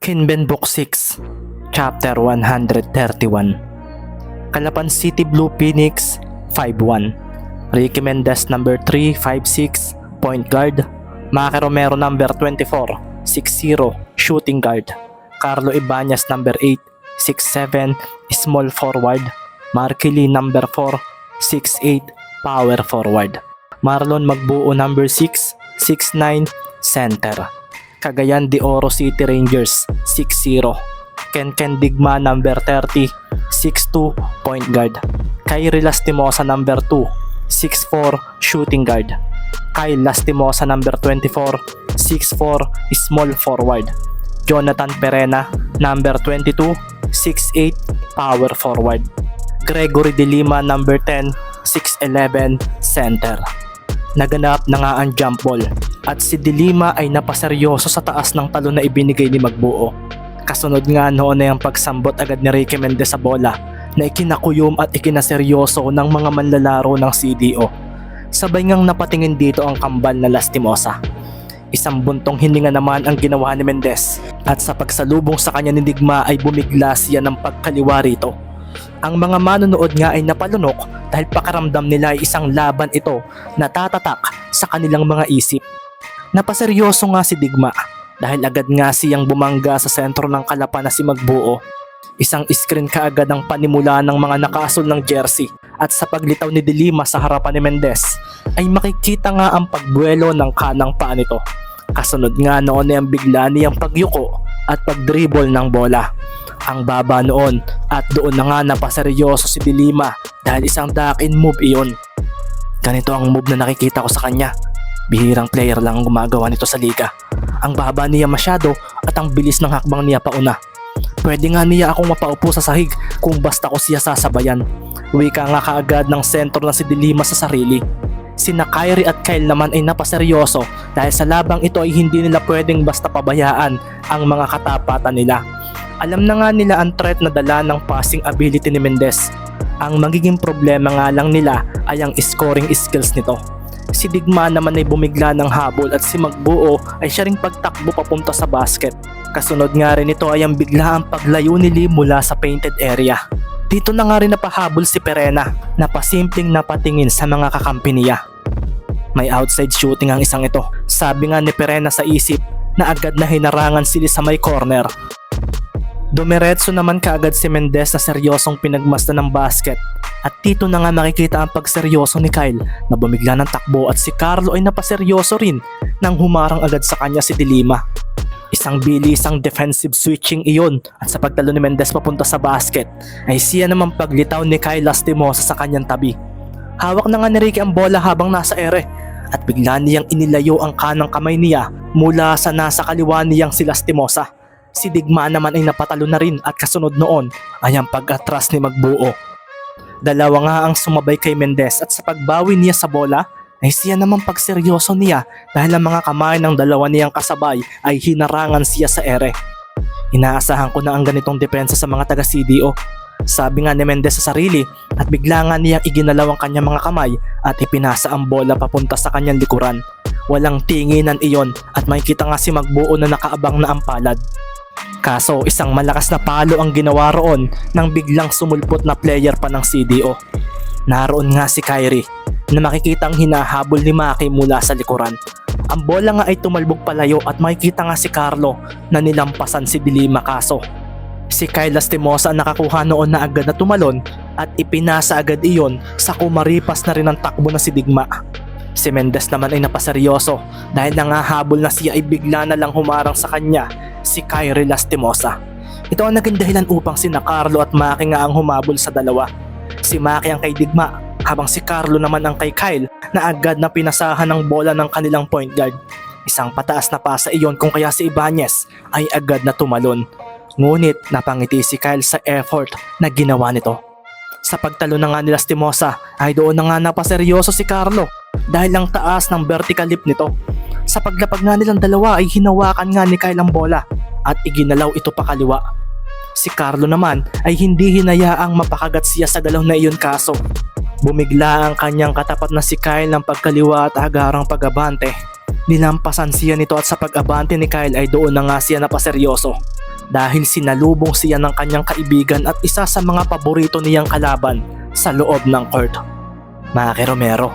Kinben Book 6, Chapter 131. Calapan City Blue Phoenix 5-1. Ricky Mendez number 356, point guard. Maki Romero number 24, 6-0, shooting guard. Carlo Ibanez number 8, 6-7, small forward. Marky Lee number 4, 6-8, power forward. Marlon Magbuo number 6, 6'9", center. Cagayan de Oro City Rangers 6-0. Ken Digma number 30, 6'2", point guard. Kyrie Lastimosa number 2, 6'4", shooting guard. Kyle Lastimosa number 24, 6'4", small forward. Jonathan Perena number 22, 6'8", power forward. Gregory De Lima number 10, 6'11", center. Naganap na nga ang jump ball at si De Lima ay napaseryoso sa taas ng talon na ibinigay ni Magbuo. Kasunod nga noon na yung pagsambot agad ni Ricky Mendez sa bola na ikinakuyom at ikinaseryoso ng mga manlalaro ng CDO. Sabay ngang napatingin dito ang kambal na Lastimosa. Isang buntong hininga naman ang ginawa ni Mendez at sa pagsalubong sa kanya ni Digma ay bumigla siya ng pagkaliwa rito. Ang mga manonood nga ay napalunok dahil pakiramdam nila ay isang laban ito na tatatak sa kanilang mga isip. Napaseryoso nga si Digma dahil agad nga siyang bumangga sa sentro ng kalapan na si Magbuo. Isang screen kaagad ang panimula ng mga nakaasul ng jersey at sa paglitaw ni De Lima sa harapan ni Mendez ay makikita nga ang pagbuelo ng kanang paa nito. Kasunod nga noon ay ang bigla niyang pagyuko at pagdribble ng bola. Ang baba noon at doon na nga napaseryoso si De Lima dahil isang duck-in move iyon. Ganito ang move na nakikita ko sa kanya. Bihirang player lang ang gumagawa nito sa liga. Ang baba niya masyado at ang bilis ng hakbang niya pauna. Pwede nga niya akong mapaupo sa sahig kung basta ko siya sasabayan. Wika nga kaagad ng sentro na si De Lima sa sarili. Sina Kyrie at Kyle naman ay napaseryoso dahil sa labang ito ay hindi nila pwedeng basta pabayaan ang mga katapatan nila. Alam na nga nila ang threat na dala ng passing ability ni Mendez. Ang magiging problema nga lang nila ay ang scoring skills nito. Si Digma naman ay bumigla ng habol at si Magbuo ay siya ring pagtakbo papunta sa basket. Kasunod nga rin ito ay ang biglaang paglayo ni Lee mula sa painted area. Dito na nga rin napahabol si Perena na pasimpleng napatingin sa mga kakampi niya. May outside shooting ang isang ito. Sabi nga ni Perena sa isip na agad na hinarangan sila sa may corner. Dumiretso naman kaagad si Mendez na seryosong pinagmasdan ng basket at dito na nga makikita ang pagseryoso ni Kyle na bumigla ng takbo at si Carlo ay napaseryoso rin nang humarang agad sa kanya si De Lima. Isang bilisang defensive switching iyon at sa pagtalo ni Mendez papunta sa basket ay siya naman paglitaw ni Kyle Lastimosa sa kanyang tabi. Hawak na nga ni Ricky ang bola habang nasa ere at bigla niyang inilayo ang kanang kamay niya mula sa nasa kaliwa niyang si Lastimosa. Si Digma naman ay napatalo na rin at kasunod noon ay ang pag-atras ni Magbuo. Dalawa nga ang sumabay kay Mendez at sa pagbawi niya sa bola ay siya naman pagseryoso niya dahil ang mga kamay ng dalawa niyang kasabay ay hinarangan siya sa ere. Inaasahan ko na ang ganitong depensa sa mga taga-CDO. Sabi nga ni Mendez sa sarili at bigla nga niyang iginalaw ang kanyang mga kamay at ipinasa ang bola papunta sa kanyang likuran. Walang tinginan iyon at makikita nga si Magbuo na nakaabang na ang palad. Kaso isang malakas na palo ang ginawa roon nang biglang sumulpot na player pa ng CDO. Naroon nga si Kyrie na makikitang hinahabol ni Maki mula sa likuran. Ang bola nga ay tumalbog palayo at makikita nga si Carlo na nilampasan si De Lima kaso. Si Kyle Lastimosa nakakuha noon na agad na tumalon at ipinasa agad iyon sa kumaripas na rin ang takbo na si Digma. Si Mendez naman ay napaseryoso dahil nangahabol na siya ay bigla na lang humarang sa kanya si Kyrie Lastimosa. Ito ang naging dahilan upang sina Carlo at Maki nga ang humabol sa dalawa. Si Maki ang kay Digma habang si Carlo naman ang kay Kyle na agad na pinasahan ng bola ng kanilang point guard. Isang pataas na pasa iyon kung kaya si Ibanez ay agad na tumalon. Ngunit napangiti si Kyle sa effort na ginawa nito. Sa pagtalo na nga ni Lastimosa ay doon na nga napaseryoso si Carlo dahil ang taas ng vertical leap nito. Sa paglapag nga nilang dalawa ay hinawakan nga ni Kyle ang bola at iginalaw ito pa kaliwa. Si Carlo naman ay hindi hinayaang mapakagat siya sa galaw na iyon kaso bumigla ang kanyang katapat na si Kyle ng pagkaliwa at agarang pag-abante. Nilampasan siya nito at sa pag-abante ni Kyle ay doon na nga siya napaseryoso. dahil sinalubong siya ng kanyang kaibigan at isa sa mga paborito niyang kalaban sa loob ng court. Maki Romero,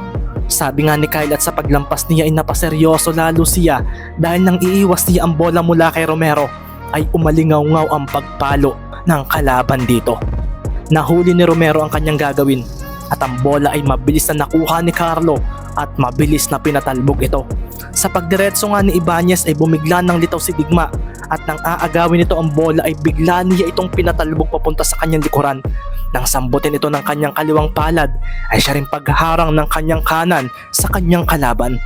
sabi nga ni Kyle at sa paglampas niya ay napaseryoso lalo siya dahil nang iiwas niya ang bola mula kay Romero ay umalingaw-ngaw ang pagpalo ng kalaban dito. Nahuli ni Romero ang kanyang gagawin at ang bola ay mabilis na nakuha ni Carlo at mabilis na pinatalbog ito. Sa pagdiretso nga ni Ibanez ay bumigla ng litaw si Digma at nang aagawin nito ang bola ay bigla niya itong pinatalbog papunta sa kanyang likuran. Nang sambutin ito ng kanyang kaliwang palad ay siya rin pagharang ng kanyang kanan sa kanyang kalaban.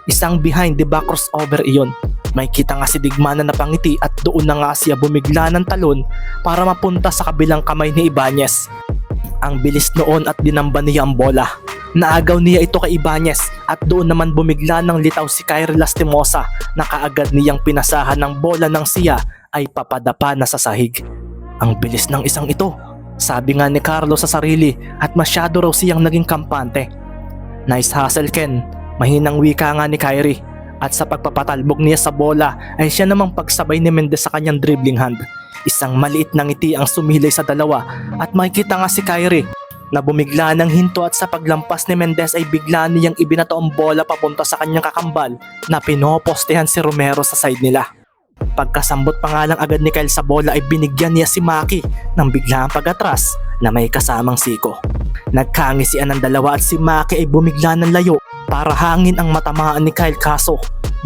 Isang behind the back crossover iyon. May kita nga si Digma na napangiti at doon na nga siya bumigla ng talon para mapunta sa kabilang kamay ni Ibanez. Ang bilis noon at dinamba niya ang bola. Naagaw niya ito kay Ibanez at doon naman bumigla ng litaw si Kyrie Lastimosa na kaagad niyang pinasahan ng bola ng siya ay papadapa na sa sahig. Ang bilis ng isang ito, sabi nga ni Carlo sa sarili at masyado raw siyang naging kampante. Nice hustle Ken, mahinang wika nga ni Kyrie. At sa pagpapatalbog niya sa bola ay siya namang pagsabay ni Mendez sa kanyang dribbling hand. Isang maliit na ngiti ang sumilay sa dalawa at makikita nga si Kyrie na bumigla ng hinto at sa paglampas ni Mendez ay bigla niyang ibinato ang bola papunta sa kanyang kakambal na pinopostehan si Romero sa side nila. Pagkasambot pa nga lang agad ni Kyle sa bola ay binigyan niya si Maki ng biglaang pag-atras na may kasamang siko. Nagkangisian ang dalawa at si Maki ay bumigla ng layo para hangin ang matamaan ni Kyle kaso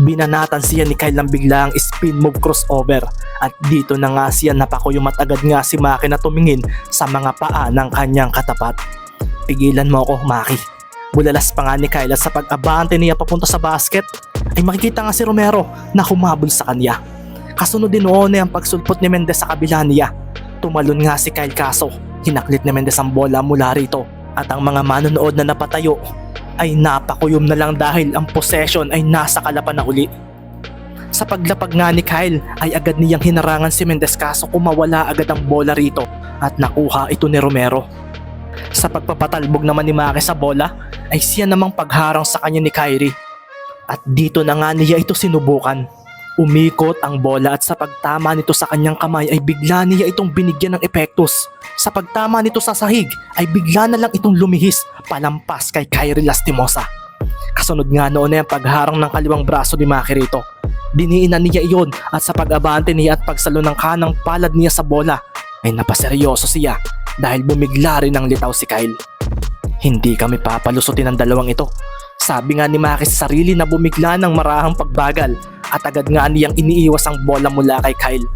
binanatan siya ni Kyle ng biglaang spin move crossover at dito na nga siya napakuyom at agad nga si Maki na tumingin sa mga paa ng kanyang katapat. Pigilan mo ako Maki. Bulalas pa nga ni Kyle at sa pag-abante niya papunta sa basket ay makikita nga si Romero na humabol sa kanya. Kasunod din noon ay ang pagsulpot ni Mendez sa kabila niya. Tumalon nga si Kyle kaso hinaklit ni Mendez ang bola mula rito at ang mga manonood na napatayo ay napakuyom na lang dahil ang possession ay nasa kalapan na uli. Sa paglapag nga ni Kyle ay agad niyang hinarangan si Mendez kaso kumawala agad ang bola rito at nakuha ito ni Romero. Sa pagpapatalbog naman ni Maki sa bola ay siya namang pagharang sa kanya ni Kyrie. At dito na nga niya ito sinubukan. Umikot ang bola at sa pagtama nito sa kanyang kamay ay bigla niya itong binigyan ng epektos. Sa pagtama nito sa sahig ay bigla na lang itong lumihis palampas kay Kyrie Lastimosa. Kasunod nga noon ay ang pagharang ng kaliwang braso ni Maki rito. Diniinan niya iyon at sa pag-abante niya at pagsalo ng kanang palad niya sa bola ay napaseryoso siya dahil bumigla rin ang litaw si Kyle. Hindi kami papalusutin ng dalawang ito. Sabi nga ni Maki sa sarili na bumigla ng marahang pagbagal at agad nga niyang iniiwas ang bola mula kay Kyle.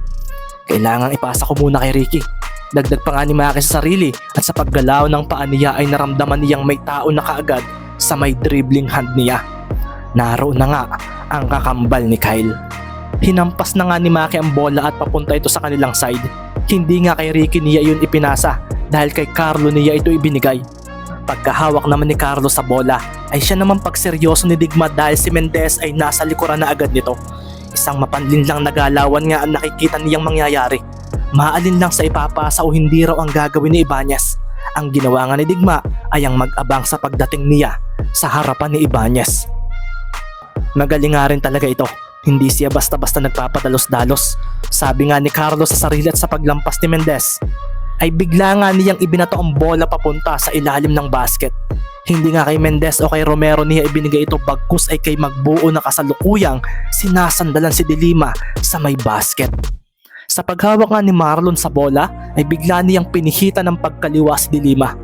Kailangang ipasa ko muna kay Ricky. Dagdag pa nga ni Maki sa sarili at sa paggalaw ng paa niya ay naramdaman niyang may tao na kaagad sa may dribbling hand niya. Naroon na nga ang kakambal ni Kyle. Hinampas na nga ni Maki ang bola at papunta ito sa kanilang side. Hindi nga kay Ricky niya yun ipinasa dahil kay Carlo niya ito ibinigay. Pagkahawak naman ni Carlo sa bola ay siya naman pagseryoso ni Digma dahil si Mendez ay nasa likuran na agad nito. Isang mapanlinlang nagalawan nga ang nakikita niyang mangyayari. Maalin lang sa ipapasa o hindi raw ang gagawin ni Ibanez. Ang ginawa nga ni Digma ay ang mag-abang sa pagdating niya sa harapan ni Ibanez. Magaling nga rin talaga ito. Hindi siya basta-basta nagpapadalos-dalos. Sabi nga ni Carlos sa sarili at sa paglampas ni Mendez ay bigla nga niyang ibinato ang bola papunta sa ilalim ng basket. Hindi nga kay Mendez o kay Romero niya ibinigay ito bagkus ay kay magbuo na kasalukuyang sinasandalan si De Lima sa may basket. Sa paghawak nga ni Marlon sa bola ay bigla niyang pinihita ng pagkaliwa si De Lima.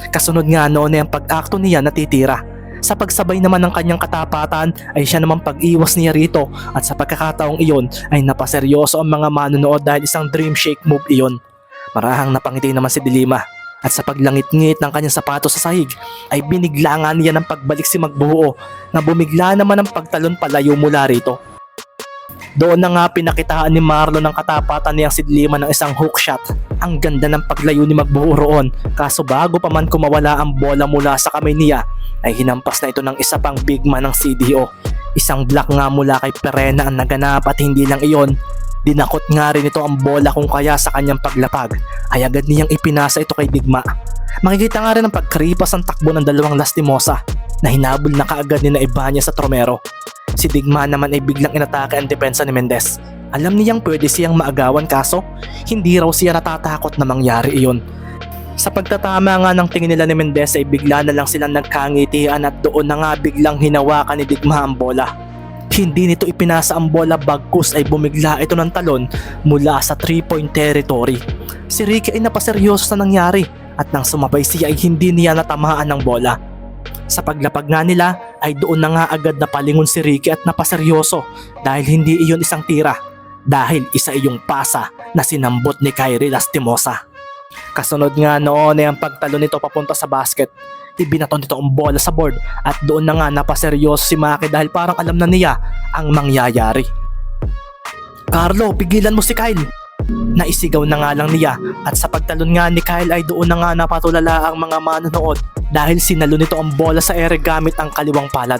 Kasunod nga noon ay ang pag-akto niya natitira. Sa pagsabay naman ng kanyang katapatan ay siya naman pag-iwas niya rito at sa pagkakataong iyon ay napaseryoso ang mga manonood dahil isang dream shake move iyon. Marahang napangiti naman si De Lima at sa paglangit-ngit ng kanyang sapatos sa sahig ay binigla nga niya ng pagbalik si Magbuo na bumigla naman ng pagtalon palayo mula rito. Doon na nga pinakitaan ni Marlon ng katapatan niyang si De Lima ng isang hook shot. Ang ganda ng paglayo ni Magbuo roon kaso bago pa man kumawala ang bola mula sa kamay niya ay hinampas na ito ng isa pang big man ng CDO. Isang block nga mula kay Perena ang naganap at hindi lang iyon. Dinakot nga rin ito ang bola kung kaya sa kanyang paglapag ay agad niyang ipinasa ito kay Digma. Makikita nga rin ang pagkaripas ang takbo ng dalawang Lastimosa na hinabol na kaagad ni na Ibanez at Romero. Si Digma naman ay biglang inatake ang depensa ni Mendez Alam niyang pwede siyang maagawan kaso hindi raw siya natatakot na mangyari iyon. Sa pagtatama nga ng tingin nila ni Mendez ay bigla na lang silang nagkangitian at doon na nga biglang hinawakan ni Digma ang bola. Hindi nito ipinasa ang bola bagkus ay bumigla ito ng talon mula sa 3-point territory. Si Ricky ay napaseryoso sa nangyari at nang sumabay siya ay hindi niya natamaan ng bola. Sa paglapag nga nila ay doon na nga agad napalingon si Ricky at napaseryoso dahil hindi iyon isang tira, dahil isa iyong pasa na sinambot ni Kyrie Lastimosa. Kasunod nga noon ay ang pagtalo nito papunta sa basket. Ibinato nito ang bola sa board at doon na nga napaseryoso si Maki dahil parang alam na niya ang mangyayari. Carlo, pigilan mo si Kyle! Naisigaw na nga lang niya at sa pagtalon nga ni Kyle ay doon na nga napatulala ang mga manonood dahil sinalo nito ang bola sa ere gamit ang kaliwang palad.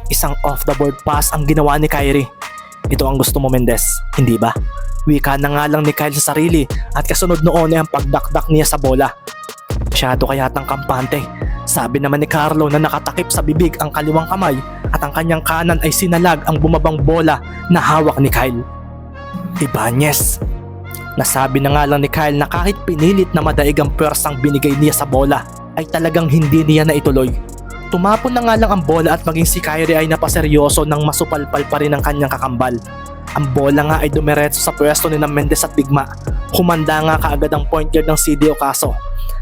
Isang off the board pass ang ginawa ni Kyrie. Ito ang gusto mo, Mendez, hindi ba? Wika na nga lang ni Kyle sa sarili at kasunod noon ay ang pagdakdak niya sa bola. Masyado kayatang kampante. Sabi naman ni Carlo na nakatakip sa bibig ang kaliwang kamay at ang kanyang kanan ay sinalag ang bumabang bola na hawak ni Kyle. Ibanez. Nasabi na nga lang ni Kyle na kahit pinilit na madaig ang pwersang binigay niya sa bola ay talagang hindi niya na ituloy. Tumapon na nga lang ang bola at maging si Kyrie ay napaseryoso nang masupalpal pa rin ang kanyang kakambal. Ang bola nga ay dumiretso sa pwesto ni Mendez at Digma. Humanda nga kaagad ang point guard ng CDO kaso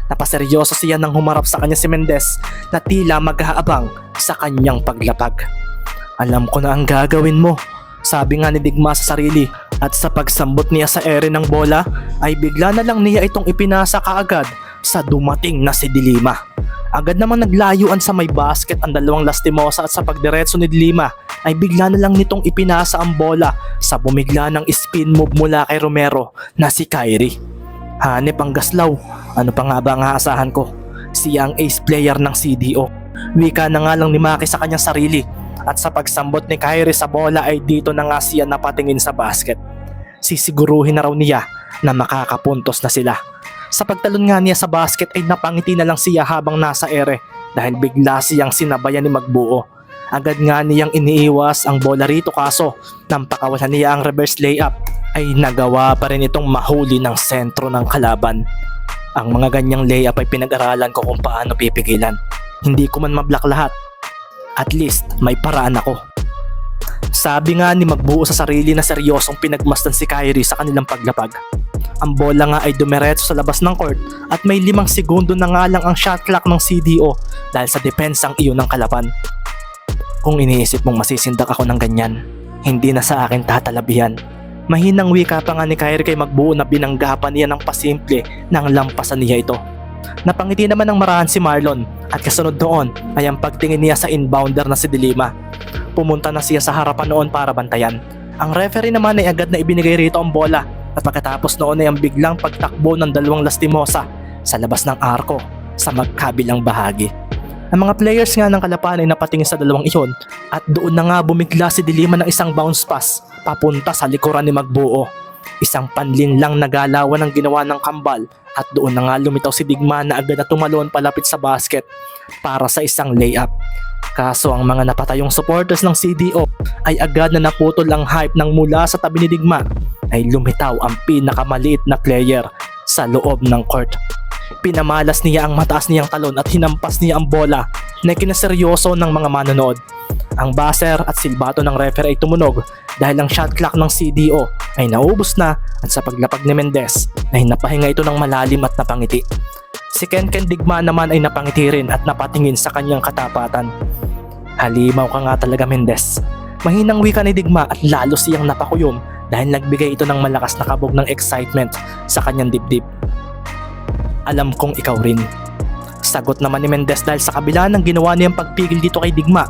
napaseryoso siya nang humarap sa kanya si Mendez na tila maghahabang sa kanyang paglapag. Alam ko na ang gagawin mo, sabi nga ni Digma sa sarili at sa pagsambot niya sa ere ng bola ay bigla na lang niya itong ipinasa kaagad sa dumating na si Dilima. Agad namang naglayuan sa may basket ang dalawang Lastimosa at sa pagdiretso ni Dilima ay bigla na lang nitong ipinasa ang bola sa bumigla ng spin move mula kay Romero na si Kyrie. Hanip ang gaslaw, ano pa nga ba ang aasahan ko? Siya ang ace player ng CDO. Wika na nga lang ni Maki sa kanyang sarili at sa pagsambot ni Kyrie sa bola ay dito na nga siya napatingin sa basket. Sisiguruhin na raw niya na makakapuntos na sila. Sa pagtalon nga niya sa basket ay napangiti na lang siya habang nasa ere dahil bigla siyang sinabayan ni Magbuo. Agad nga niyang iniiwas ang bola rito kaso nang pakawalan niya ang reverse layup ay nagawa pa rin itong mahuli ng sentro ng kalaban. Ang mga ganyang layup ay pinag-aralan ko kung paano pipigilan. Hindi ko man mablock lahat. At least may paraan ako. Sabi nga ni Magbuo sa sarili na seryosong pinagmasdan si Kyrie sa kanilang paglapag. Ang bola nga ay dumiretso sa labas ng court at may 5 segundo na nga lang ang shot clock ng CDO dahil sa depensang iyon ng kalaban. Kung iniisip mong masisindak ako ng ganyan, hindi na sa akin tatalabihan. Mahinang wika pa nga ni Kyrie kay Magbuo na binanggapan niya ng pasimple nang lampasan niya ito. Napangiti naman ng marahan si Marlon at kasunod noon ay ang pagtingin niya sa inbounder na si Dilima. Pumunta na siya sa harapan noon para bantayan. Ang referee naman ay agad na ibinigay rito ang bola at pagkatapos noon ay ang biglang pagtakbo ng dalawang Lastimosa sa labas ng arko sa magkabilang bahagi. Ang mga players nga ng Kalapan ay napatingin sa dalawang iyon at doon na nga bumigla si Dilima ng isang bounce pass papunta sa likuran ni Magbuo. Isang panlin lang na galawan ang ginawa ng kambal at doon na nga lumitaw si Digma na agad na tumalon palapit sa basket para sa isang layup. Kaso ang mga napatayong supporters ng CDO ay agad na naputol ang hype nang mula sa tabi ni Digma ay lumitaw ang pinakamaliit na player sa loob ng court. Pinamalas niya ang mataas niyang talon at hinampas niya ang bola na kinaseryoso ng mga manonood. Ang buzzer at silbato ng referee ay tumunog dahil ang shot clock ng CDO ay naubos na at sa paglapag ni Mendez ay napahinga ito ng malalim at napangiti. Si Ken Digma naman ay napangiti rin at napatingin sa kanyang katapatan. Halimaw ka nga talaga, Mendez. Mahinang wika ni Digma at lalo siyang napakuyom dahil nagbigay ito ng malakas na kabog ng excitement sa kanyang dibdib. Alam kong ikaw rin. Sagot naman ni Mendez dahil sa kabila ng ginawa niyang pagpigil dito kay Digma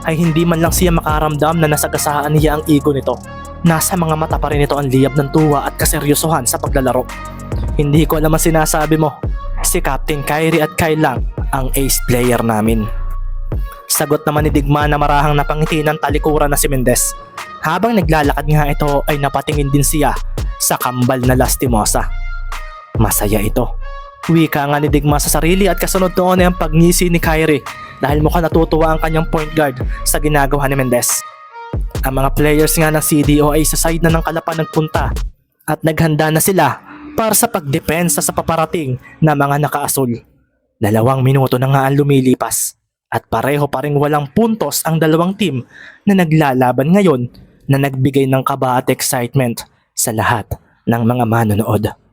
ay hindi man lang siya makaramdam na nasagasaan niya ang ego nito. Nasa mga mata pa rin ito ang liyab ng tuwa at kaseryosohan sa paglalaro. Hindi ko alam ang sinasabi mo. Si Captain Kyrie at Kyle lang ang ace player namin. Sagot naman ni Digma na marahang napangiti ng talikuran na si Mendez. Habang naglalakad nga ito ay napatingin din siya sa kambal na Lastimosa. Masaya ito. Wika nga ni Digma sa sarili at kasunod noon ay ang pagngisi ni Kyrie dahil mukhang natutuwa ang kanyang point guard sa ginagawa ni Mendez. Ang mga players nga ng CDO ay sa side na ng Kalapan nagpunta at naghanda na sila para sa pagdepensa sa paparating na mga nakaasul. 2 minuto na nga ang lumilipas at pareho pa ring walang puntos ang dalawang team na naglalaban ngayon na nagbigay ng kaba at excitement sa lahat ng mga manonood.